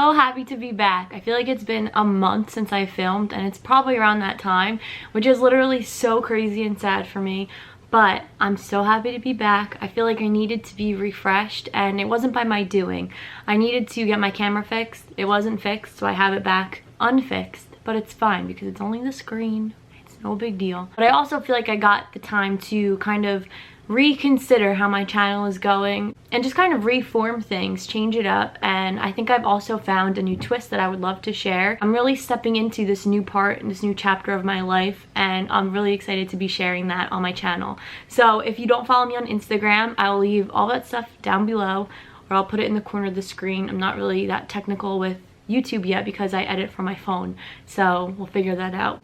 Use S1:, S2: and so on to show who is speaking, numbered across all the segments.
S1: so happy to be back. I feel like it's been a month since I filmed, and it's probably around that time, which is literally so crazy and sad for me. But I'm so happy to be back. I feel like I needed to be refreshed, and it wasn't by my doing. I needed to get my camera fixed. It wasn't fixed, so I have it back unfixed, but it's fine because it's only the screen. It's no big deal. But I also feel like I got the time to kind of reconsider how my channel is going and just kind of reform things, change it up. And I think I've also found a new twist that I would love to share. I'm really stepping into this new part and this new chapter of my life, and I'm really excited to be sharing that on my channel. So if you don't follow me on Instagram, I'll leave all that stuff down below, or I'll put it in the corner of the screen. I'm not really that technical with YouTube yet because I edit from my phone, so we'll figure that out.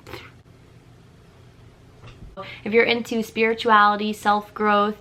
S1: If you're into spirituality, self-growth,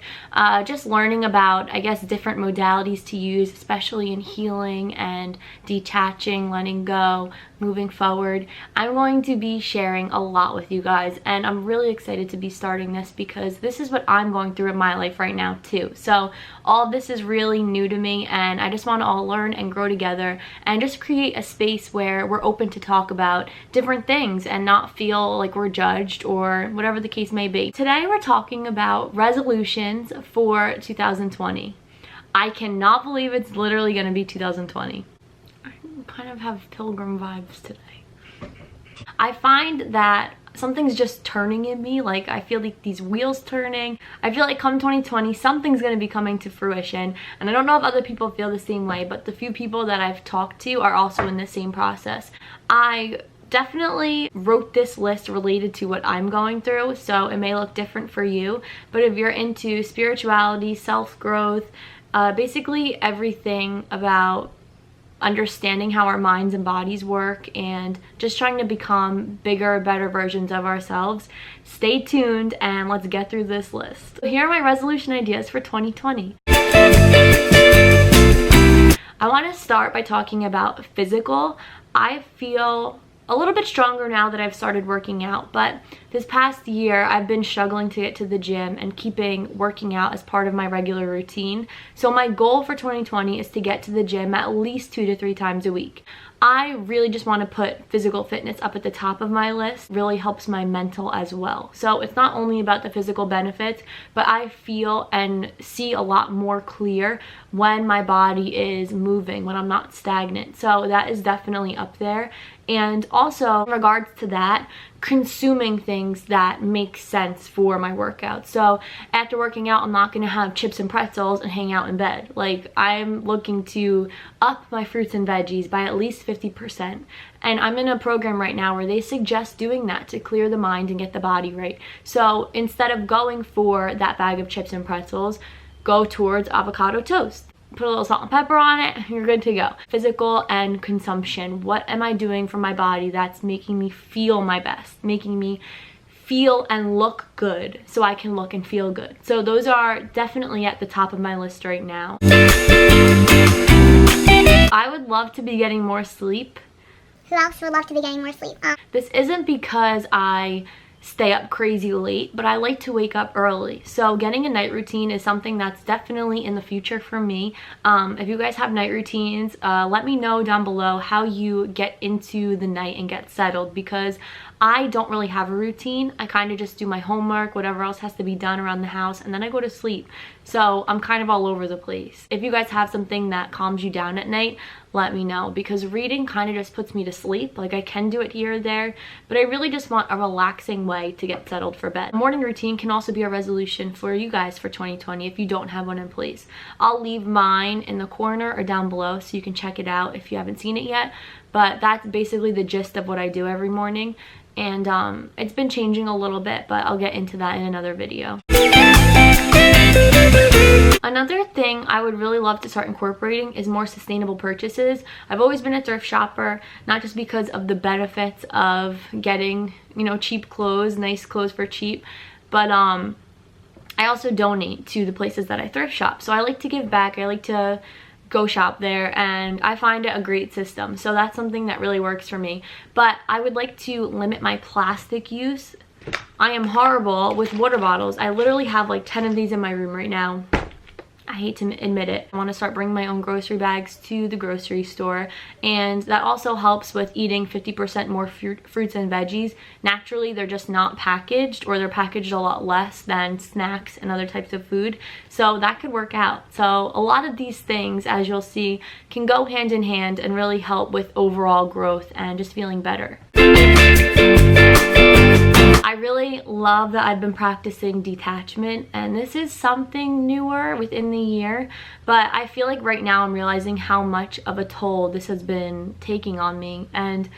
S1: just learning about, I guess, different modalities to use, especially in healing and detaching, letting go, moving forward, I'm going to be sharing a lot with you guys, and I'm really excited to be starting this because this is what I'm going through in my life right now too. So all of this is really new to me, and I just want to all learn and grow together and just create a space where we're open to talk about different things and not feel like we're judged or whatever the case may be. Today we're talking about resolutions for 2020. I cannot believe it's literally going to be 2020. I kind of have pilgrim vibes today. I find that something's just turning in me. Like, I feel like these wheels turning. I feel like come 2020, something's going to be coming to fruition. And I don't know if other people feel the same way, but the few people that I've talked to are also in the same process. I definitely wrote this list related to what I'm going through, so it may look different for you. But if you're into spirituality, self-growth, basically everything about understanding how our minds and bodies work and just trying to become bigger, better versions of ourselves, stay tuned and let's get through this list. So here are my resolution ideas for 2020. I want to start by talking about physical. I feel a little bit stronger now that I've started working out, but this past year I've been struggling to get to the gym and keeping working out as part of my regular routine. So my goal for 2020 is to get to the gym at least 2 to 3 times a week. I really just want to put physical fitness up at the top of my list. It really helps my mental as well. So it's not only about the physical benefits, but I feel and see a lot more clear when my body is moving, when I'm not stagnant. So that is definitely up there. And also in regards to that, consuming things that make sense for my workout. So after working out, I'm not going to have chips and pretzels and hang out in bed. Like, I'm looking to up my fruits and veggies by at least 50%. And I'm in a program right now where they suggest doing that to clear the mind and get the body right. So instead of going for that bag of chips and pretzels, go towards avocado toast. Put a little salt and pepper on it, you're good to go. Physical and consumption. What am I doing for my body that's making me feel my best, making me feel and look good so I can look and feel good? So those are definitely at the top of my list right now. I would love to be getting more sleep.
S2: Who else would love to be getting more sleep?
S1: This isn't because I stay up crazy late, but I like to wake up early. So getting a night routine is something that's definitely in the future for me. If you guys have night routines, let me know down below how you get into the night and get settled, because I don't really have a routine. I kind of just do my homework, whatever else has to be done around the house, and then I go to sleep. So I'm kind of all over the place. If you guys have something that calms you down at night, let me know, because reading kind of just puts me to sleep. Like, I can do it here or there, but I really just want a relaxing way to get settled for bed. Morning routine can also be a resolution for you guys for 2020 if you don't have one in place. I'll leave mine in the corner or down below so you can check it out if you haven't seen it yet. But that's basically the gist of what I do every morning. And it's been changing a little bit, but I'll get into that in another video. Another thing I would really love to start incorporating is more sustainable purchases. I've always been a thrift shopper, not just because of the benefits of getting, you know, cheap clothes, nice clothes for cheap, but I also donate to the places that I thrift shop. So I like to give back. I like to go shop there, and I find it a great system. So that's something that really works for me. But I would like to limit my plastic use. I am horrible with water bottles. I literally have like 10 of these in my room right now. I hate to admit it. I want to start bringing my own grocery bags to the grocery store, and that also helps with eating 50% more fruits and veggies. Naturally, they're just not packaged, or they're packaged a lot less than snacks and other types of food, so that could work out. So a lot of these things, as you'll see, can go hand in hand and really help with overall growth and just feeling better. I really love that I've been practicing detachment, and this is something newer within the year, but I feel like right now I'm realizing how much of a toll this has been taking on me, and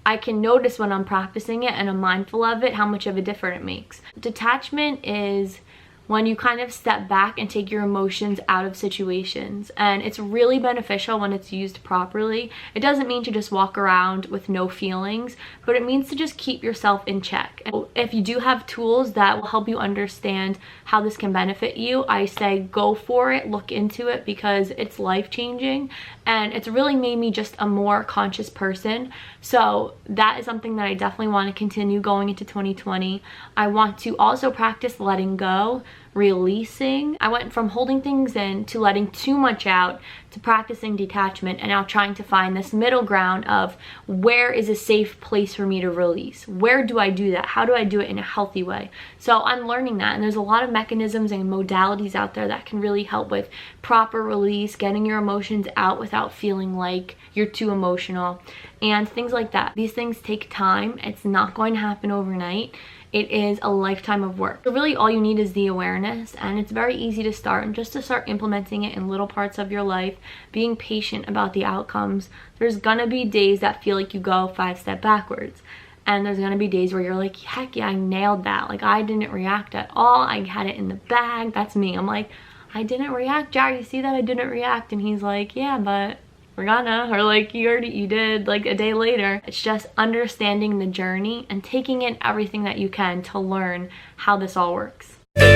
S1: I can notice when I'm practicing it and I'm mindful of it how much of a difference it makes. Detachment is when you kind of step back and take your emotions out of situations, and it's really beneficial when it's used properly. It doesn't mean to just walk around with no feelings, but it means to just keep yourself in check. And if you do have tools that will help you understand how this can benefit you, I say go for it, look into it, because it's life-changing and it's really made me just a more conscious person. So that is something that I definitely want to continue going into 2020. I want to also practice letting go, releasing. I went from holding things in to letting too much out to practicing detachment, and now trying to find this middle ground of where is a safe place for me to release. Where do I do that? How do I do it in a healthy way? So I'm learning that, and there's a lot of mechanisms and modalities out there that can really help with proper release, getting your emotions out without feeling like you're too emotional, and things like that. These things take time. It's not going to happen overnight. It is a lifetime of work. So really all you need is the awareness, and it's very easy to start, and just to start implementing it in little parts of your life, being patient about the outcomes. There's gonna be days that feel like you go 5 steps backwards, and there's gonna be days where you're like, heck yeah, I nailed that. Like, I didn't react at all. I had it in the bag. That's me. I'm like, I didn't react, Jared, you see that? I didn't react. And he's like, yeah, but we're gonna, or like you did like a day later. It's just understanding the journey and taking in everything that you can to learn how this all works. I'm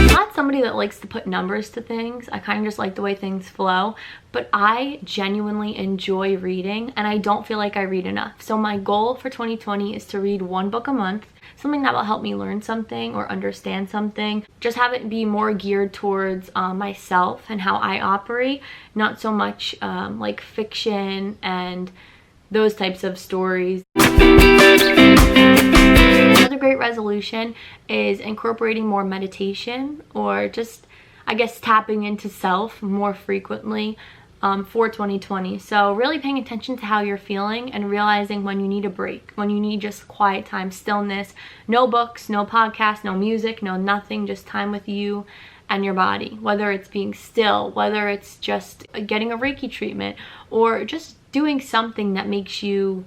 S1: not somebody that likes to put numbers to things. I kind of just like the way things flow, but I genuinely enjoy reading, and I don't feel like I read enough. So my goal for 2020 is to read 1 book a month, something that will help me learn something or understand something. Just have it be more geared towards myself and how I operate, not so much like fiction and those types of stories. Another great resolution is incorporating more meditation, or just, I guess, tapping into self more frequently for 2020. So really paying attention to how you're feeling and realizing when you need a break, when you need just quiet time, stillness, no books, no podcasts, no music, no nothing, just time with you and your body. Whether it's being still, whether it's just getting a Reiki treatment, or just doing something that makes you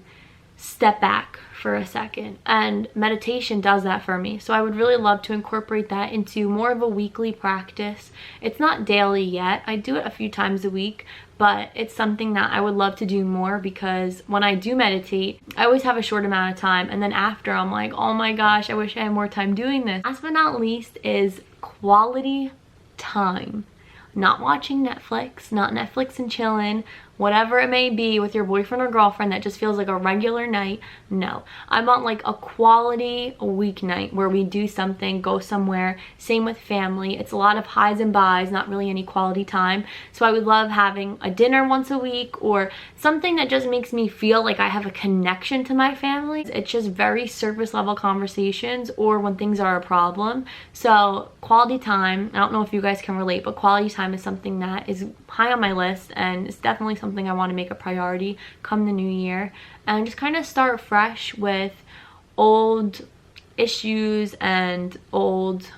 S1: step back for a second. And meditation does that for me. So I would really love to incorporate that into more of a weekly practice. It's not daily yet. I do it a few times a week, but it's something that I would love to do more, because when I do meditate, I always have a short amount of time, and then after I'm like, oh my gosh, I wish I had more time doing this. Last but not least is quality time. Not watching Netflix, not Netflix and chilling, whatever it may be with your boyfriend or girlfriend that just feels like a regular night. No, I want like a quality weeknight where we do something, go somewhere. Same with family. It's a lot of highs and buys, not really any quality time. So I would love having a dinner once a week, or something that just makes me feel like I have a connection to my family. It's just very surface level conversations, or when things are a problem. So quality time, I don't know if you guys can relate, but quality time is something that is high on my list, and it's definitely something I want to make a priority come the new year, and just kind of start fresh with old issues and old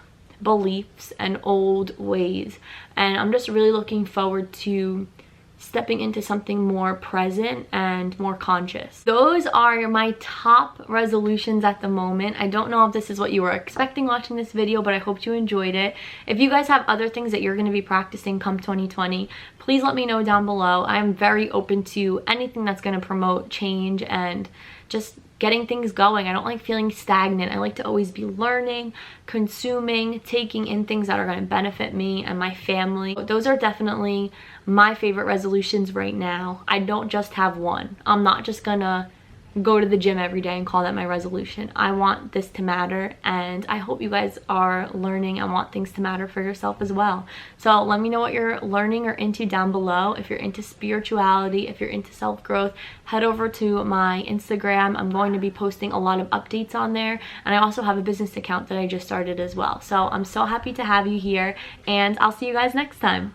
S1: beliefs and old ways. And I'm just really looking forward to stepping into something more present and more conscious. Those are my top resolutions at the moment. I don't know if this is what you were expecting watching this video, but I hope you enjoyed it. If you guys have other things that you're going to be practicing come 2020, please let me know down below. I'm very open to anything that's going to promote change and just getting things going. I don't like feeling stagnant. I like to always be learning, consuming, taking in things that are going to benefit me and my family. Those are definitely my favorite resolutions right now. I don't just have one. I'm not just gonna go to the gym every day and call that my resolution. I want this to matter, and I hope you guys are learning and want things to matter for yourself as well. So let me know what you're learning or into down below. If you're into spirituality, if you're into self-growth, head over to my Instagram. I'm going to be posting a lot of updates on there, and I also have a business account that I just started as well. So I'm so happy to have you here, and I'll see you guys next time.